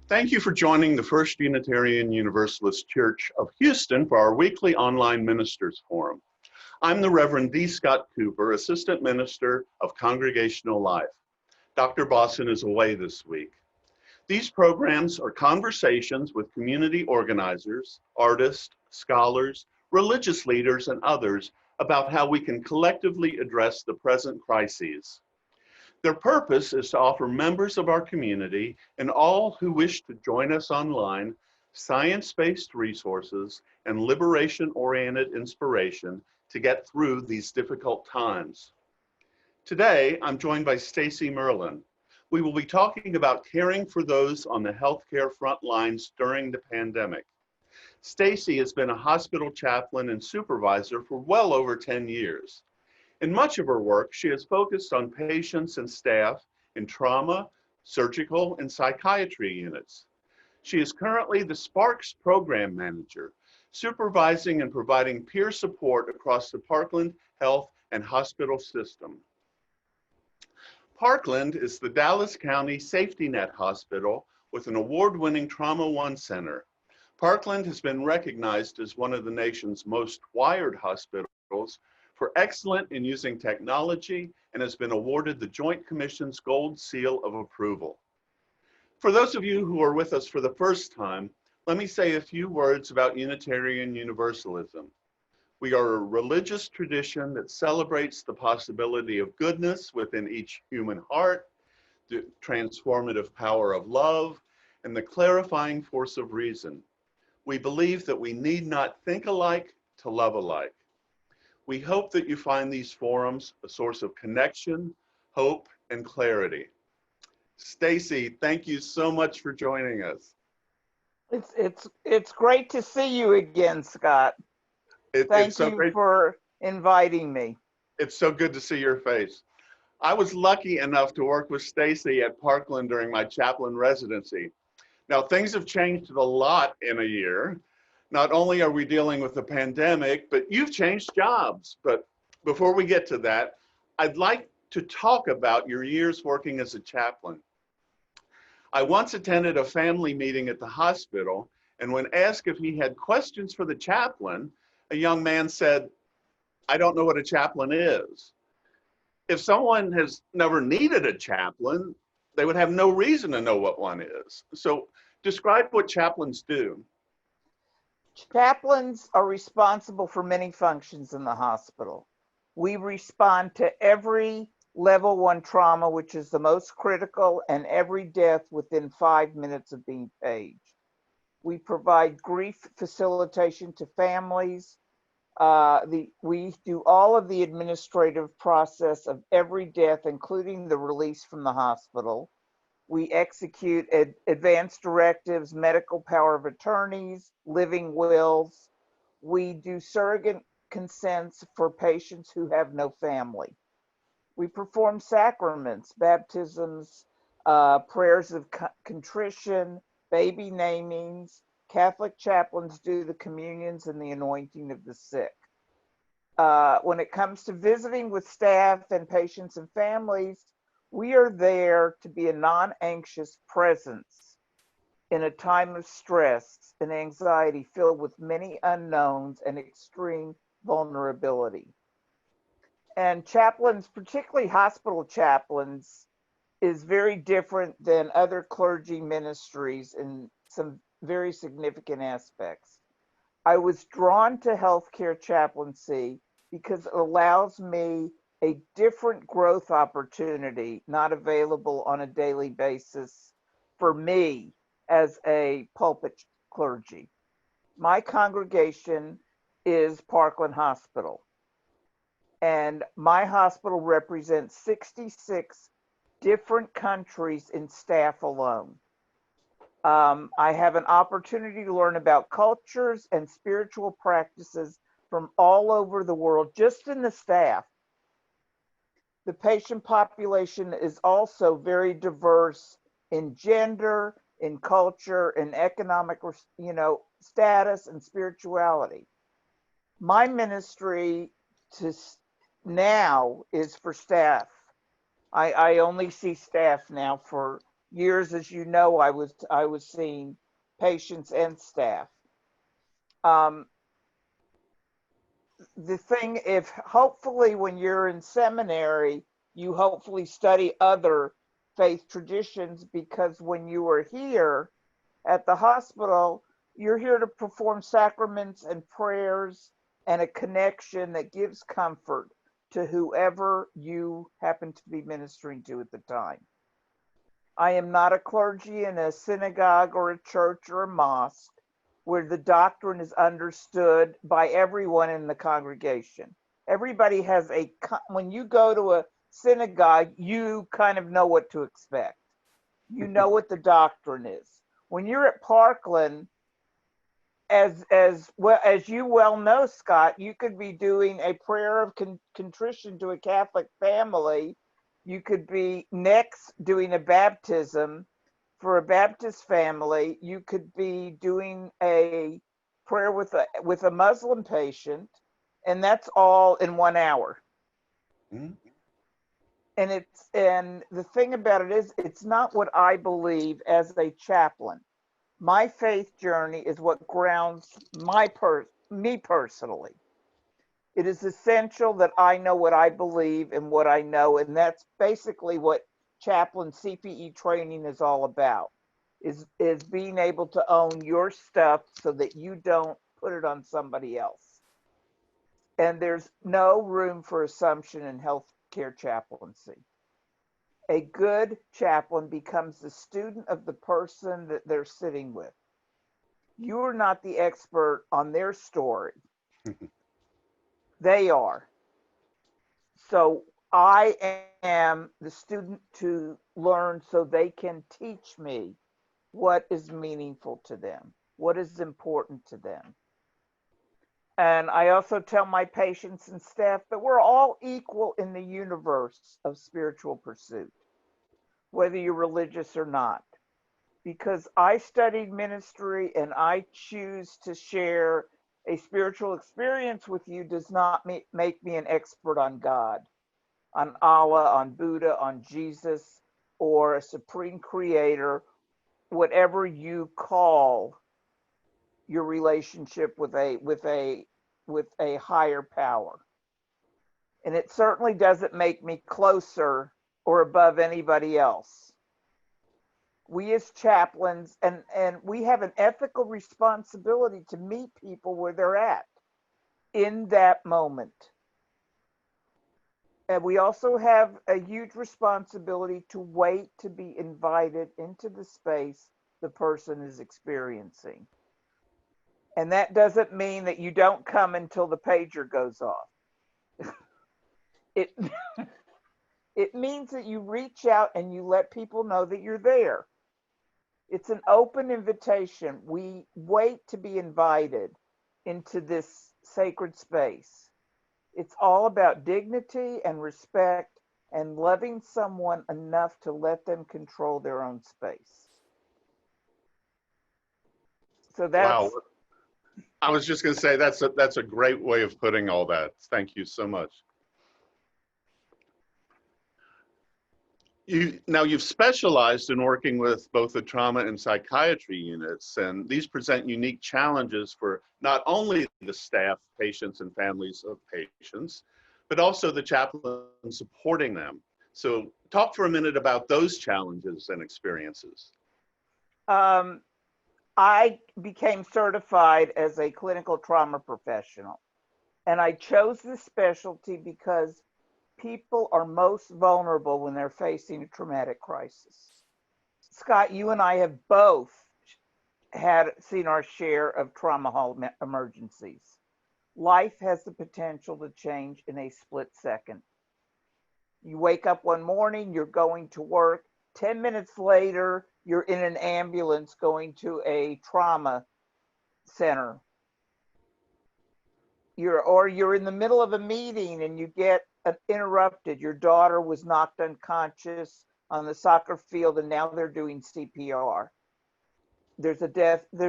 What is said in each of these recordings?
Thank you for joining the First Unitarian Universalist Church of Houston for our weekly online ministers forum. I'm the Reverend D. Scott Cooper, Assistant Minister of Congregational Life. Dr. Bosson is away this week. These programs are conversations with community organizers, artists, scholars, religious leaders, and others about how we can collectively address the present crises. Their purpose is to offer members of our community and all who wish to join us online science-based resources and liberation-oriented inspiration to get through these difficult times. Today, I'm joined by Stacey Merlin. We will be talking about caring for those on the healthcare front lines during the pandemic. Stacy has been a hospital chaplain and supervisor for well over 10 years. In much of her work, she has focused on patients and staff in trauma, surgical, and psychiatry units. She is currently the Sparks program manager, supervising and providing peer support across the Parkland Health and Hospital system. Parkland is the Dallas County safety net hospital with an award-winning Trauma One Center. Parkland has been recognized as one of the nation's most wired hospitals for excellent in using technology and has been awarded the Joint Commission's Gold Seal of Approval. For those of you who are with us for the first time, let me say a few words about Unitarian Universalism. We are a religious tradition that celebrates the possibility of goodness within each human heart, the transformative power of love, and the clarifying force of reason. We believe that we need not think alike to love alike. We hope that you find these forums a source of connection, hope, and clarity. Stacy, thank you so much for joining us. It's great to see you again, Scott. Thank you for inviting me. It's so good to see your face. I was lucky enough to work with Stacy at Parkland during my chaplain residency. Now, things have changed a lot in a year. Not only are we dealing with the pandemic, but you've changed jobs. But before we get to that, I'd like to talk about your years working as a chaplain. I once attended a family meeting at the hospital, and when asked if he had questions for the chaplain, a young man said, "I don't know what a chaplain is." If someone has never needed a chaplain, they would have no reason to know what one is. So describe what chaplains do. Chaplains are responsible for many functions in the hospital. We respond to every level 1 trauma, which is the most critical, and every death within 5 minutes of being paged. We provide grief facilitation to families. We do all of the administrative process of every death, including the release from the hospital. We execute advanced directives, medical power of attorneys, living wills. We do surrogate consents for patients who have no family. We perform sacraments, baptisms, prayers of contrition, baby namings. Catholic chaplains do the communions and the anointing of the sick. When it comes to visiting with staff and patients and families, we are there to be a non-anxious presence in a time of stress and anxiety filled with many unknowns and extreme vulnerability. And chaplains, particularly hospital chaplains, is very different than other clergy ministries in some very significant aspects. I was drawn to healthcare chaplaincy because it allows me a different growth opportunity not available on a daily basis for me as a pulpit clergy. My congregation is Parkland Hospital, and my hospital represents 66 different countries in staff alone. I have an opportunity to learn about cultures and spiritual practices from all over the world, just in the staff. The patient population is also very diverse in gender, in culture, in economic, status and spirituality. My ministry now is for staff. I only see staff now for years, as you know, I was seeing patients and staff. The thing, if hopefully when you're in seminary, you hopefully study other faith traditions, because when you are here at the hospital, you're here to perform sacraments and prayers and a connection that gives comfort to whoever you happen to be ministering to at the time. I am not a clergy in a synagogue or a church or a mosque where the doctrine is understood by everyone in the congregation. Everybody has when you go to a synagogue, you kind of know what to expect. You know what the doctrine is. When you're at Parkland, as well as you well know, Scott, you could be doing a prayer of contrition to a Catholic family. You could be next doing a baptism for a Baptist family. You could be doing a prayer with a Muslim patient, and that's all in 1 hour. Mm-hmm. And the thing about it is, it's not what I believe as a chaplain. My faith journey is what grounds me personally. It is essential that I know what I believe and what I know, and that's basically what chaplain CPE training is all about, is being able to own your stuff so that you don't put it on somebody else. And there's no room for assumption in healthcare chaplaincy. A good chaplain becomes the student of the person that they're sitting with. You are not the expert on their story. They are. So I am the student to learn so they can teach me what is meaningful to them, what is important to them. And I also tell my patients and staff that we're all equal in the universe of spiritual pursuit, whether you're religious or not. Because I studied ministry and I choose to share a spiritual experience with you does not make me an expert on God, on Allah, on Buddha, on Jesus, or a supreme creator, whatever you call your relationship with a higher power. And it certainly doesn't make me closer or above anybody else. We as chaplains, and we have an ethical responsibility to meet people where they're at in that moment. And we also have a huge responsibility to wait to be invited into the space the person is experiencing. And that doesn't mean that you don't come until the pager goes off. It it means that you reach out and you let people know that you're there. It's an open invitation. We wait to be invited into this sacred space. It's all about dignity and respect and loving someone enough to let them control their own space. So that's... Wow. I was just going to say that's a great way of putting all that. Thank you so much. You've specialized in working with both the trauma and psychiatry units, and these present unique challenges for not only the staff, patients, and families of patients, but also the chaplain supporting them. So talk for a minute about those challenges and experiences. I became certified as a clinical trauma professional, and I chose this specialty because people are most vulnerable when they're facing a traumatic crisis. Scott, you and I have both seen our share of trauma hall emergencies. Life has the potential to change in a split second. You wake up one morning, you're going to work. 10 minutes later, you're in an ambulance going to a trauma center. You're in the middle of a meeting and you get interrupted. Your daughter was knocked unconscious on the soccer field and now they're doing CPR. There's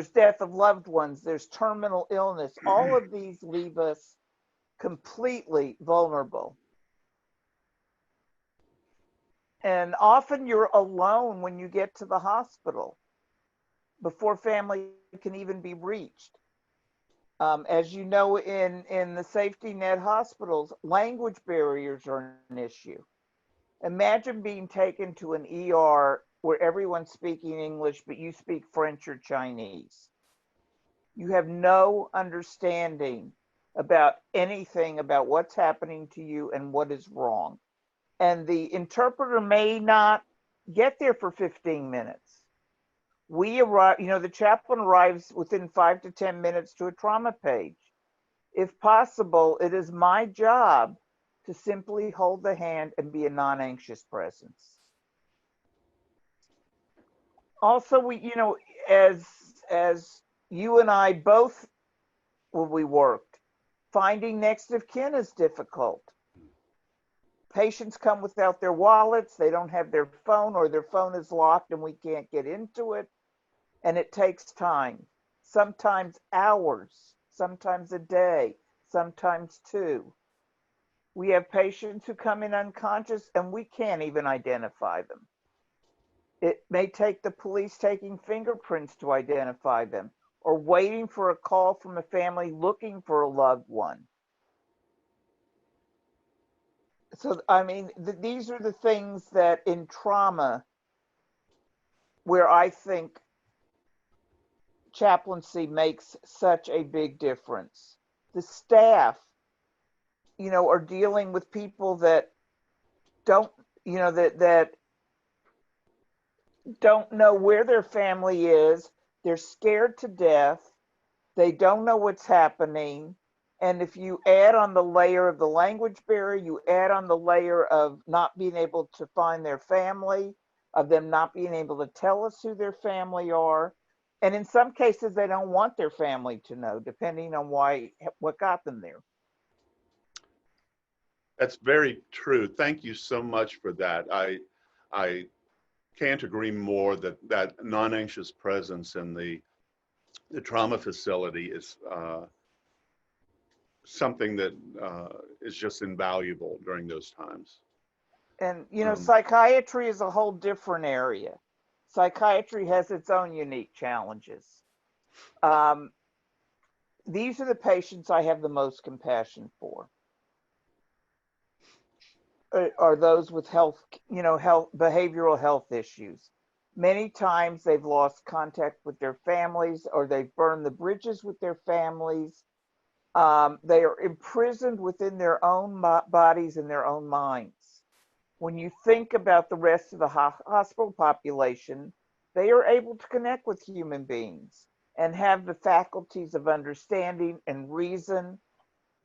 death of loved ones. There's terminal illness. All of these leave us completely vulnerable. And often you're alone when you get to the hospital before family can even be reached. As you know, in the safety net hospitals, language barriers are an issue. Imagine being taken to an ER where everyone's speaking English, but you speak French or Chinese. You have no understanding about anything about what's happening to you and what is wrong. And the interpreter may not get there for 15 minutes. We arrive, the chaplain arrives within 5 to 10 minutes to a trauma page. If possible, it is my job to simply hold the hand and be a non-anxious presence. Also, as you and I both, when we worked, finding next of kin is difficult. Patients come without their wallets, they don't have their phone, or their phone is locked and we can't get into it. And it takes time, sometimes hours, sometimes a day, sometimes two. We have patients who come in unconscious and we can't even identify them. It may take the police taking fingerprints to identify them, or waiting for a call from a family looking for a loved one. So, I mean, these are the things that in trauma, where I think chaplaincy makes such a big difference. The staff, are dealing with people that don't, that don't know where their family is. They're scared to death. They don't know what's happening. And if you add on the layer of the language barrier, you add on the layer of not being able to find their family, of them not being able to tell us who their family are. And in some cases, they don't want their family to know, depending on what got them there. That's very true. Thank you so much for that. I can't agree more that non-anxious presence in the trauma facility is something that is just invaluable during those times. And, psychiatry is a whole different area. Psychiatry has its own unique challenges. These are the patients I have the most compassion for. Are those with behavioral health issues. Many times they've lost contact with their families, or they've burned the bridges with their families. They are imprisoned within their own bodies and their own minds. When you think about the rest of the hospital population, they are able to connect with human beings and have the faculties of understanding and reason.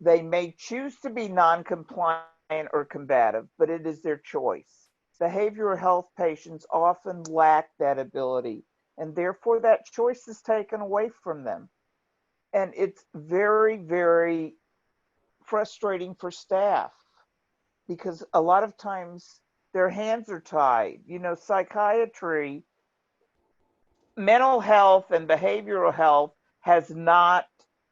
They may choose to be non-compliant or combative, but it is their choice. Behavioral health patients often lack that ability, and therefore that choice is taken away from them. And it's very, very frustrating for staff, because a lot of times their hands are tied. Psychiatry, mental health and behavioral health has not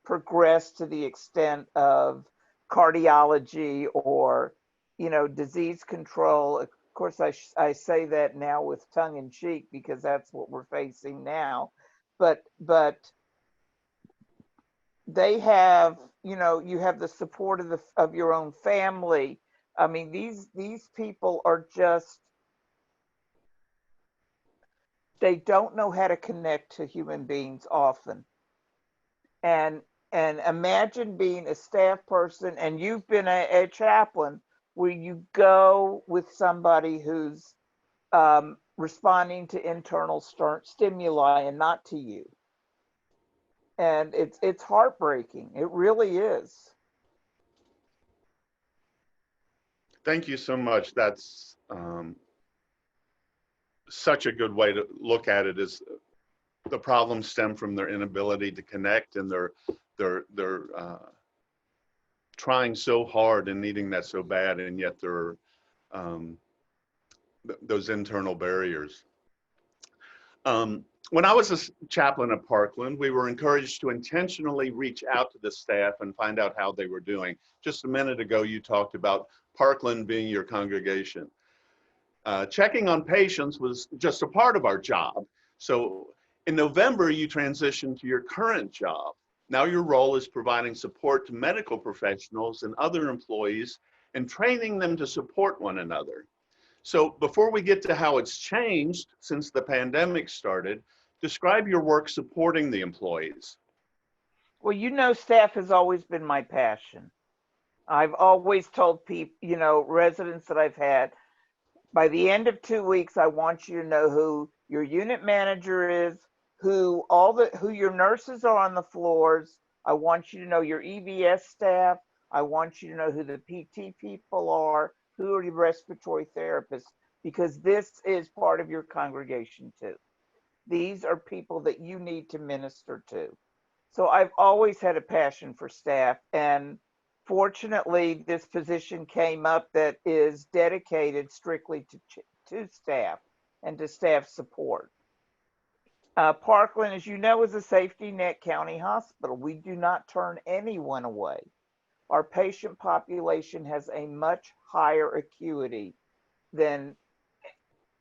progressed to the extent of cardiology or, disease control. Of course, I say that now with tongue in cheek because that's what we're facing now. But they have, you have the support of your own family. I mean, these people are just, they don't know how to connect to human beings often. And imagine being a staff person, and you've been a chaplain, where you go with somebody who's responding to internal stimuli and not to you. And it's heartbreaking. It really is. Thank you so much. That's such a good way to look at it. Is the problems stem from their inability to connect, and they're trying so hard and needing that so bad, and yet there are those internal barriers. When I was a chaplain at Parkland, we were encouraged to intentionally reach out to the staff and find out how they were doing. Just a minute ago, you talked about Parkland being your congregation. Checking on patients was just a part of our job. So in November, you transitioned to your current job. Now your role is providing support to medical professionals and other employees and training them to support one another. So before we get to how it's changed since the pandemic started, describe your work supporting the employees. Well, you know, staff has always been my passion. I've always told people, you know, residents that I've had, by the end of 2 weeks, I want you to know who your unit manager is, who your nurses are on the floors. I want you to know your EVS staff. I want you to know who the PT people are, who are the respiratory therapists, because this is part of your congregation too. These are people that you need to minister to. So I've always had a passion for staff, and fortunately, this position came up that is dedicated strictly to staff and to staff support. Parkland, as you know, is a safety net county hospital. We do not turn anyone away. Our patient population has a much higher acuity than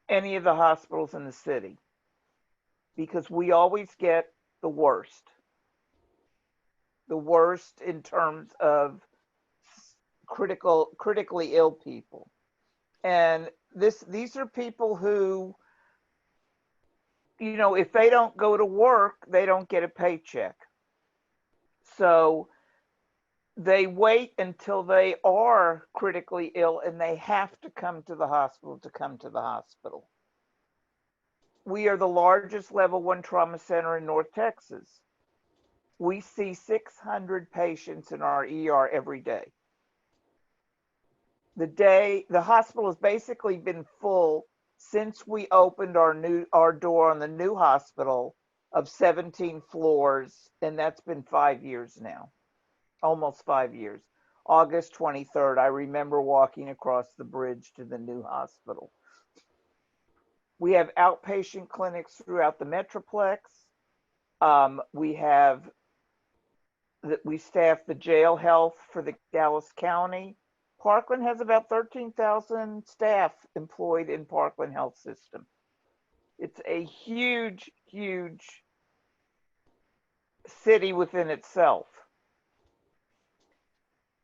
any of the hospitals in the city because we always get the worst in terms of critically ill people. And these are people who, you know, if they don't go to work, they don't get a paycheck. So they wait until they are critically ill and they have to come to the hospital. We are the largest level 1 trauma center in North Texas. We see 600 patients in our ER every day. The hospital has basically been full since we opened our door on the new hospital of 17 floors, and that's been 5 years now, almost 5 years. August 23rd, I remember walking across the bridge to the new hospital. We have outpatient clinics throughout the Metroplex. We staff the jail health for the Dallas County. Parkland has about 13,000 staff employed in Parkland Health System. It's a huge, huge city within itself.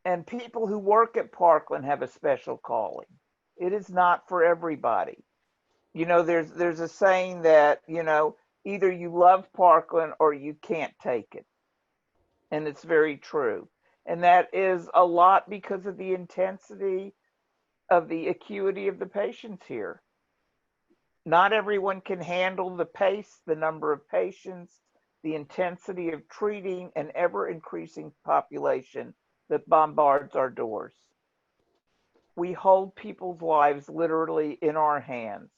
And people who work at Parkland have a special calling. It is not for everybody. You know, there's a saying that, you know, either you love Parkland or you can't take it. And it's very true. And that is a lot because of the intensity of the acuity of the patients here. Not everyone can handle the pace, the number of patients, the intensity of treating an ever increasing population that bombards our doors. We hold people's lives literally in our hands.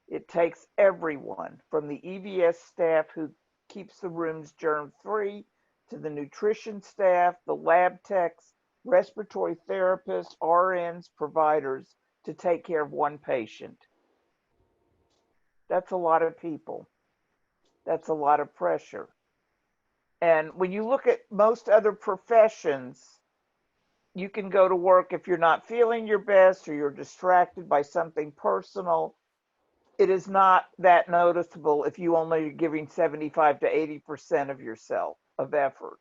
It takes everyone from the EVS staff who keeps the rooms germ-free to the nutrition staff, the lab techs, respiratory therapists, RNs, providers to take care of one patient. That's a lot of people. That's a lot of pressure. And when you look at most other professions, you can go to work if you're not feeling your best or you're distracted by something personal. It is not that noticeable if you only are giving 75 to 80% of yourself of effort.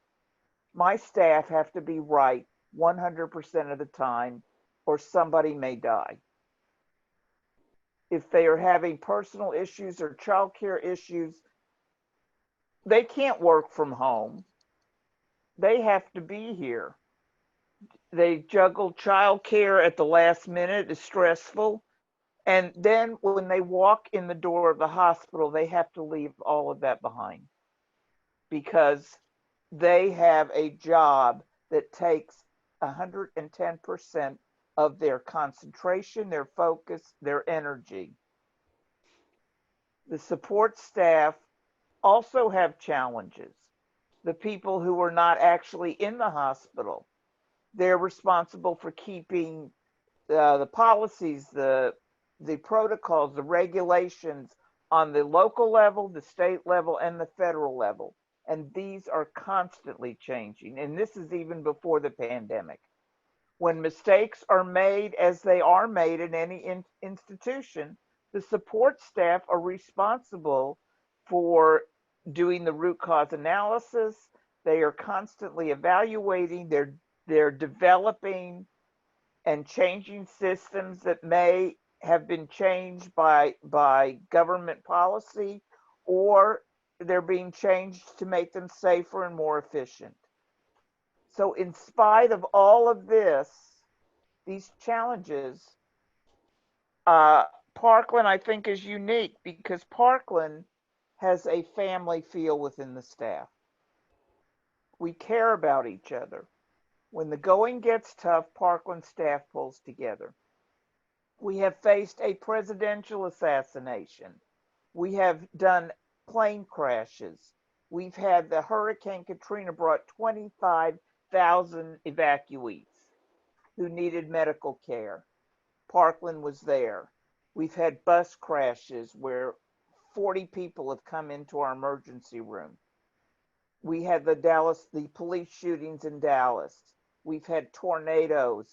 My staff have to be right 100% of the time or somebody may die. If they are having personal issues or childcare issues, they can't work from home. They have to be here. They juggle childcare at the last minute. It's stressful. And then when they walk in the door of the hospital, they have to leave all of that behind because they have a job that takes 110% of their concentration, their focus, their energy. The support staff also have challenges. The people who are not actually in the hospital, they're responsible for keeping the policies, the protocols, the regulations on the local level, the state level, and the federal level. And these are constantly changing. And this is even before the pandemic. When mistakes are made, as they are made in any institution, the support staff are responsible for doing the root cause analysis. They are constantly evaluating, they're developing and changing systems that may have been changed by government policy, or they're being changed to make them safer and more efficient. So in spite of all of this, these challenges, Parkland, I think, is unique because Parkland has a family feel within the staff. We care about each other. When the going gets tough, Parkland staff pulls together. We have faced a presidential assassination. We have done plane crashes. We've had the Hurricane Katrina brought 25,000 evacuees who needed medical care. Parkland was there. We've had bus crashes where 40 people have come into our emergency room. We had the police shootings in Dallas. We've had tornadoes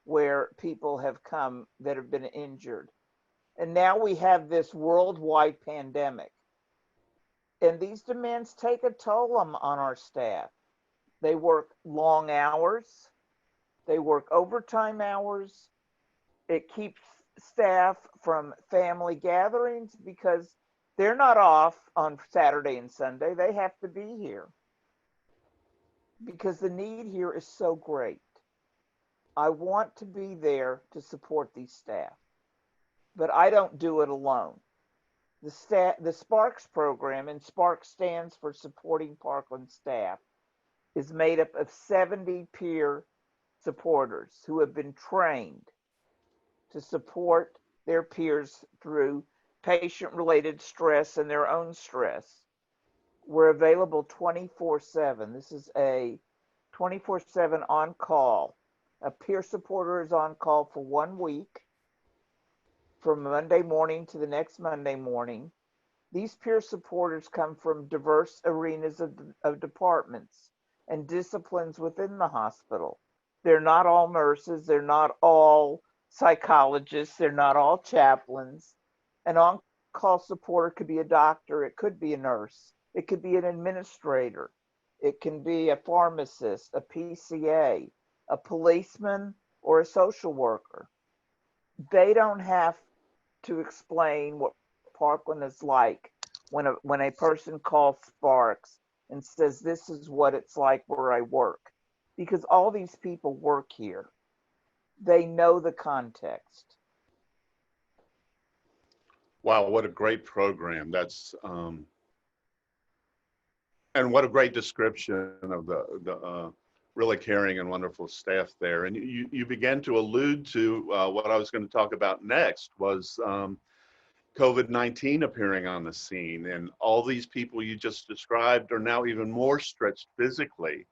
where people have come that have been injured. And now we have this worldwide pandemic. And these demands take a toll on our staff. They work long hours. They work overtime hours. It keeps staff from family gatherings because they're not off on Saturday and Sunday. They have to be here because the need here is so great. I want to be there to support these staff, but I don't do it alone. The Sparks program, and Sparks stands for Supporting Parkland Staff, is made up of 70 peer supporters who have been trained to support their peers through patient-related stress and their own stress. We're available 24/7. This is a 24/7 on-call. A peer supporter is on call for 1 week, from Monday morning to the next Monday morning. These peer supporters come from diverse arenas of departments and disciplines within the hospital. They're not all nurses. They're not all psychologists. They're not all chaplains. An on-call supporter could be a doctor. It could be a nurse. It could be an administrator. It can be a pharmacist, a PCA, a policeman, or a social worker. They don't have to explain what Parkland is like when a person calls Sparks and says, this is what it's like where I work, because all these people work here. They know the context. Wow, what a great program. That's and what a great description of the really caring and wonderful staff there. And you began to allude to what I was going to talk about next was COVID-19 appearing on the scene. And all these people you just described are now even more stretched physically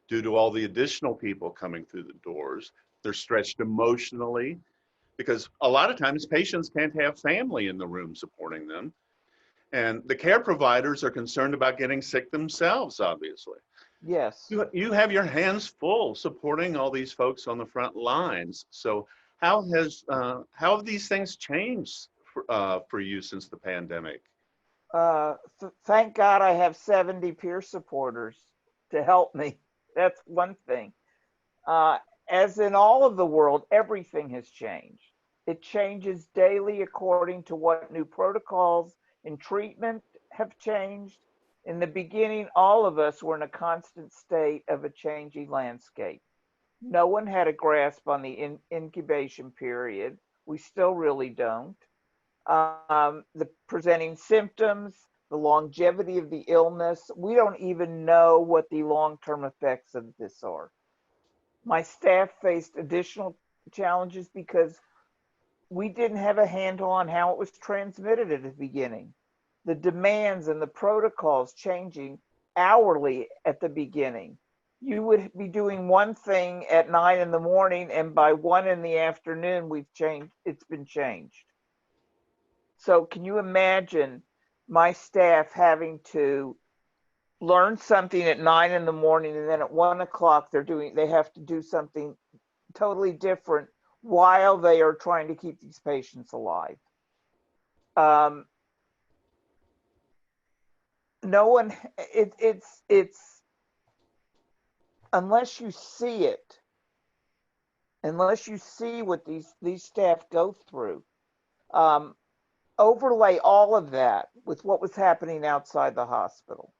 due to all the additional people coming through the doors. They're stretched emotionally because a lot of times patients can't have family in the room supporting them. And the care providers are concerned about getting sick themselves, obviously. Yes. You have your hands full supporting all these folks on the front lines. So how have these things changed for you since the pandemic? Thank God I have 70 peer supporters to help me. That's one thing. As in all of the world, everything has changed. It changes daily according to what new protocols and treatment have changed. In the beginning, all of us were in a constant state of a changing landscape. No one had a grasp on the incubation period. We still really don't. The presenting symptoms, the longevity of the illness, we don't even know what the long-term effects of this are. My staff faced additional challenges because we didn't have a handle on how it was transmitted at the beginning. The demands and the protocols changing hourly at the beginning. You would be doing one thing at 9 in the morning, and by 1 in the afternoon, it's been changed. So can you imagine my staff having to learn something at 9 in the morning, and then at 1 o'clock they have to do something totally different while they are trying to keep these patients alive. No one, it's unless you see it, unless you see what these staff go through, overlay all of that with what was happening outside the hospital.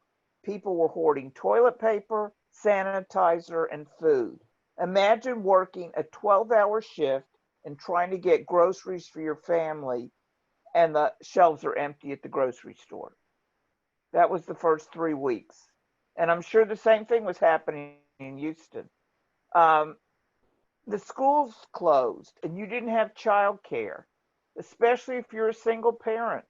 People were hoarding toilet paper, sanitizer, and food. Imagine working a 12-hour shift and trying to get groceries for your family, and the shelves are empty at the grocery store. That was the first 3 weeks. And I'm sure the same thing was happening in Houston. The schools closed and you didn't have childcare, especially if you're a single parent.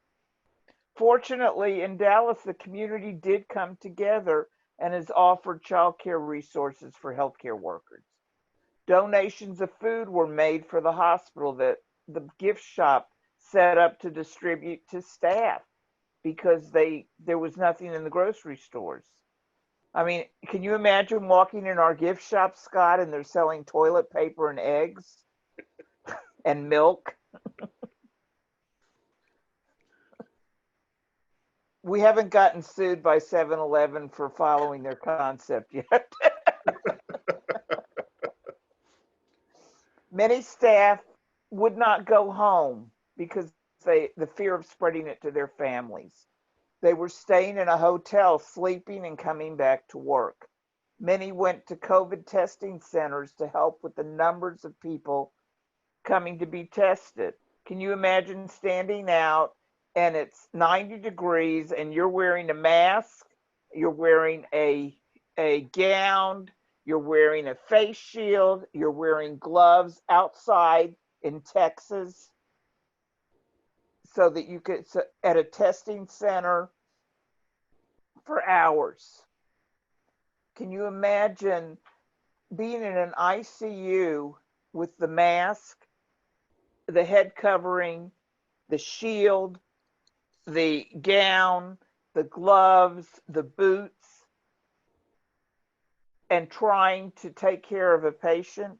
Fortunately, in Dallas, the community did come together and has offered childcare resources for healthcare workers. Donations of food were made for the hospital that the gift shop set up to distribute to staff because there was nothing in the grocery stores. I mean, can you imagine walking in our gift shop, Scott, and they're selling toilet paper and eggs and milk? We haven't gotten sued by 7-Eleven for following their concept yet. Many staff would not go home because the fear of spreading it to their families. They were staying in a hotel, sleeping and coming back to work. Many went to COVID testing centers to help with the numbers of people coming to be tested. Can you imagine standing out and it's 90 degrees and you're wearing a mask, you're wearing a gown, you're wearing a face shield, you're wearing gloves outside in Texas so that you could, at a testing center for hours. Can you imagine being in an ICU with the mask, the head covering, the shield, the gown, the gloves, the boots, and trying to take care of a patient,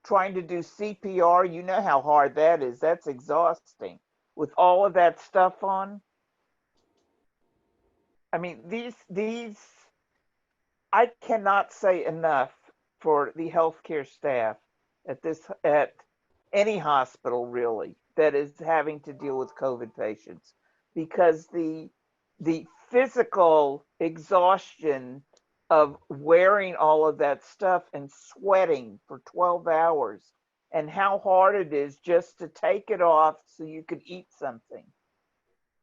trying to do CPR? You know how hard that is. That's exhausting. With all of that stuff on. I mean, these, I cannot say enough for the healthcare staff at any hospital really that is having to deal with COVID patients, because the physical exhaustion of wearing all of that stuff and sweating for 12 hours, and how hard it is just to take it off so you could eat something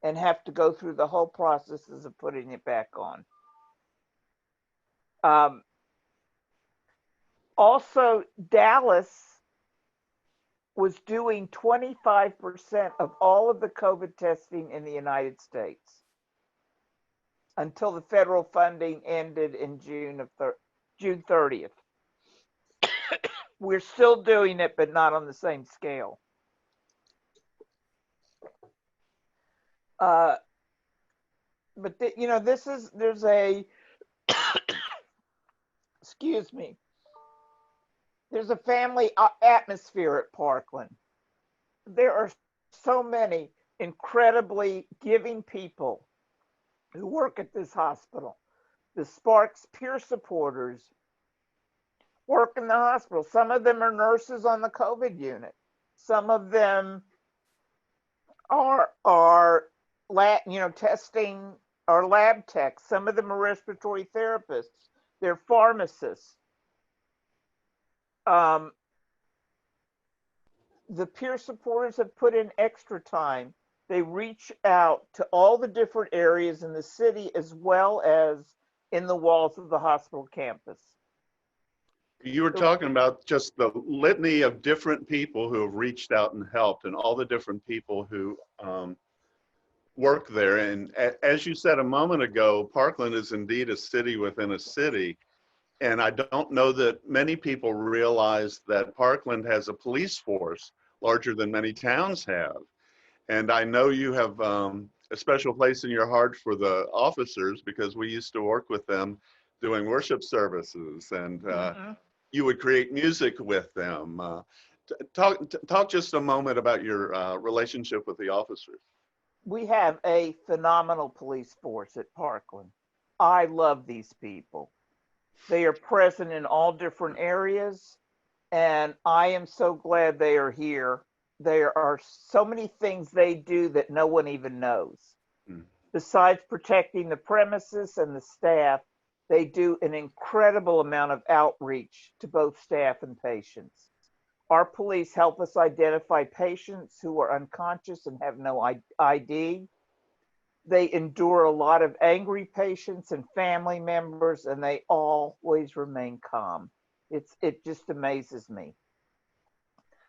and have to go through the whole processes of putting it back on. Also, Dallas was doing 25% of all of the COVID testing in the United States until the federal funding ended in June 30th. We're still doing it, but not on the same scale. But there's a excuse me. There's a family atmosphere at Parkland. There are so many incredibly giving people who work at this hospital. The Sparks peer supporters work in the hospital. Some of them are nurses on the COVID unit. Some of them are testing or lab techs. Some of them are respiratory therapists. They're pharmacists. The peer supporters have put in extra time. They reach out to all the different areas in the city as well as in the walls of the hospital campus. You were talking about just the litany of different people who have reached out and helped, and all the different people who work there. And as you said a moment ago, Parkland is indeed a city within a city. And I don't know that many people realize that Parkland has a police force larger than many towns have. And I know you have a special place in your heart for the officers, because we used to work with them doing worship services. And you would create music with them. Talk just a moment about your relationship with the officers. We have a phenomenal police force at Parkland. I love these people. They are present in all different areas, and I am so glad they are here. There are so many things they do that no one even knows. Mm. Besides protecting the premises and the staff, they do an incredible amount of outreach to both staff and patients. Our police help us identify patients who are unconscious and have no ID. They endure a lot of angry patients and family members, and they always remain calm. It just amazes me.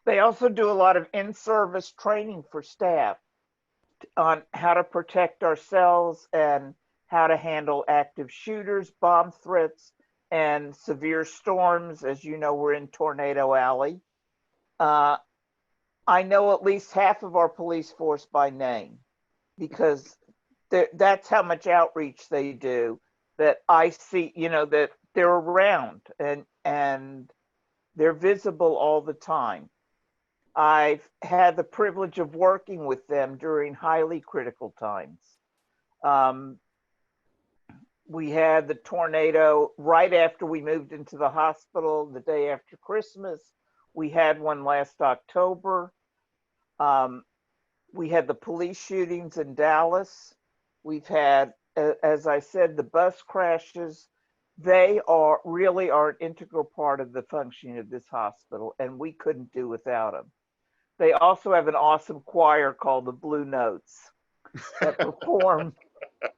They also do a lot of in-service training for staff on how to protect ourselves and how to handle active shooters, bomb threats, and severe storms. As you know, we're in Tornado Alley. I know at least half of our police force by name because that's how much outreach they do, that I see, that they're around and they're visible all the time. I've had the privilege of working with them during highly critical times. We had the tornado right after we moved into the hospital, the day after Christmas. We had one last October. We had the police shootings in Dallas. We've had, as I said, the bus crashes. They really are an integral part of the functioning of this hospital, and we couldn't do without them. They also have an awesome choir called the Blue Notes that perform,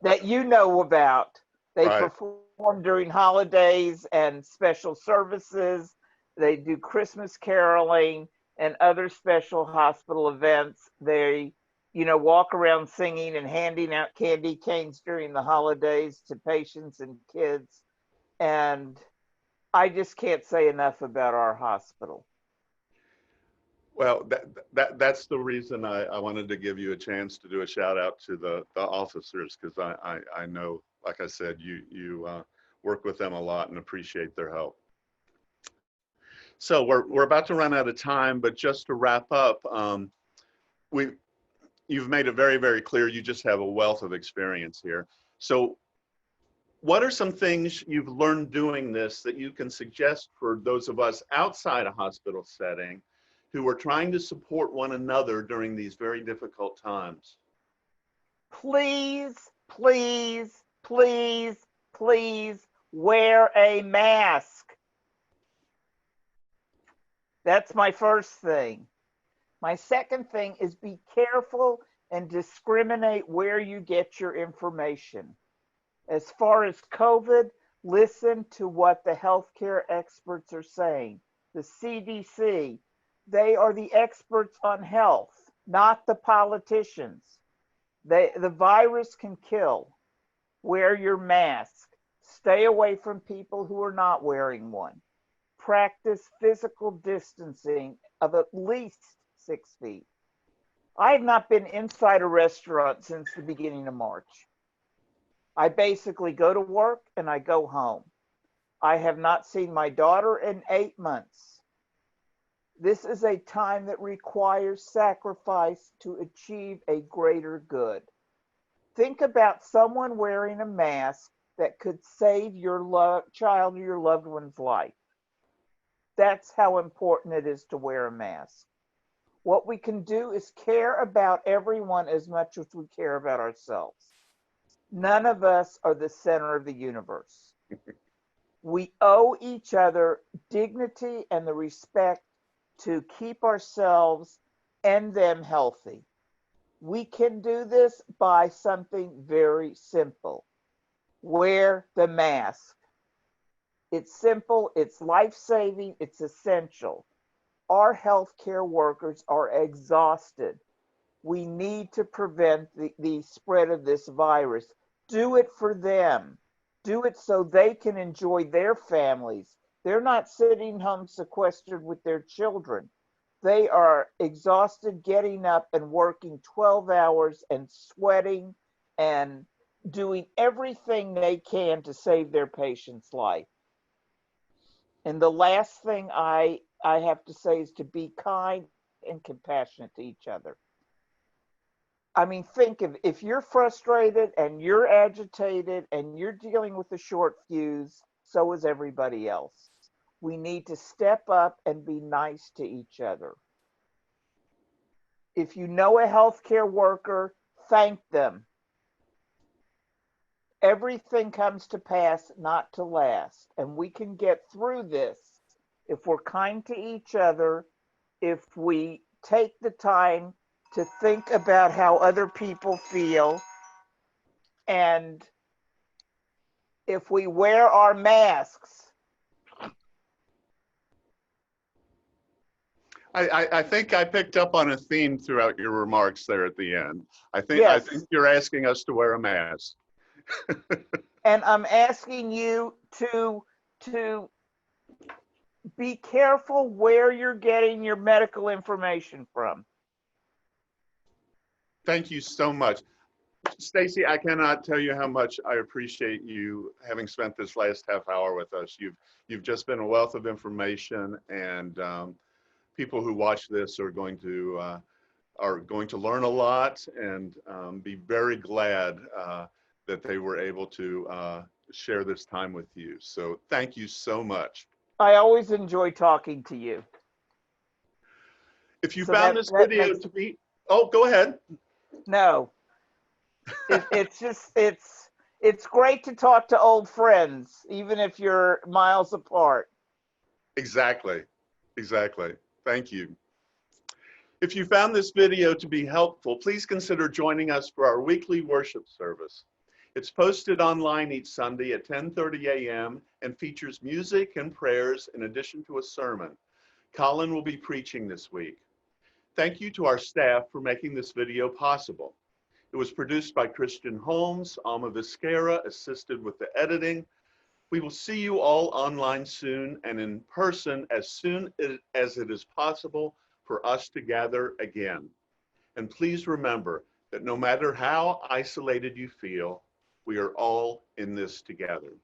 that you know about. They Right. perform during holidays and special services. They do Christmas caroling and other special hospital events. They, walk around singing and handing out candy canes during the holidays to patients and kids. And I just can't say enough about our hospital. Well, that's the reason I wanted to give you a chance to do a shout out to the officers, because I know, like I said, you work with them a lot and appreciate their help. So we're about to run out of time, but just to wrap up, you've made it very, very clear you just have a wealth of experience here. So what are some things you've learned doing this that you can suggest for those of us outside a hospital setting who are trying to support one another during these very difficult times? Please, please, please, please wear a mask. That's my first thing. My second thing is be careful and discriminate where you get your information. As far as COVID, listen to what the healthcare experts are saying. The CDC, they are the experts on health, not the politicians. The virus can kill. Wear your mask. Stay away from people who are not wearing one. Practice physical distancing of at least 6 feet. I have not been inside a restaurant since the beginning of March. I basically go to work and I go home. I have not seen my daughter in 8 months. This is a time that requires sacrifice to achieve a greater good. Think about someone wearing a mask that could save your child or your loved one's life. That's how important it is to wear a mask. What we can do is care about everyone as much as we care about ourselves. None of us are the center of the universe. We owe each other dignity and the respect to keep ourselves and them healthy. We can do this by something very simple. Wear the mask. It's simple, it's life-saving, it's essential. Our healthcare workers are exhausted. We need to prevent the spread of this virus. Do it for them. Do it so they can enjoy their families. They're not sitting home sequestered with their children. They are exhausted getting up and working 12 hours and sweating and doing everything they can to save their patient's life. And the last thing I have to say is to be kind and compassionate to each other. I mean, think of if you're frustrated and you're agitated and you're dealing with a short fuse, so is everybody else. We need to step up and be nice to each other. If you know a healthcare worker, thank them. Everything comes to pass, not to last. And we can get through this if we're kind to each other, if we take the time to think about how other people feel, and if we wear our masks. I think I picked up on a theme throughout your remarks there at the end. Yes. I think you're asking us to wear a mask. And I'm asking you to be careful where you're getting your medical information from. Thank you so much. Stacy, I cannot tell you how much I appreciate you having spent this last half hour with us. You've just been a wealth of information, and people who watch this are going to learn a lot and be very glad that they were able to share this time with you. So thank you so much. I always enjoy talking to you. If you found this video to be, oh, go ahead. No, it's great to talk to old friends, even if you're miles apart. Exactly. Thank you. If you found this video to be helpful, please consider joining us for our weekly worship service. It's posted online each Sunday at 10:30 a.m. and features music and prayers in addition to a sermon. Colin will be preaching this week. Thank you to our staff for making this video possible. It was produced by Christian Holmes. Alma Viscara assisted with the editing. We will see you all online soon and in person as soon as it is possible for us to gather again. And please remember that no matter how isolated you feel, we are all in this together.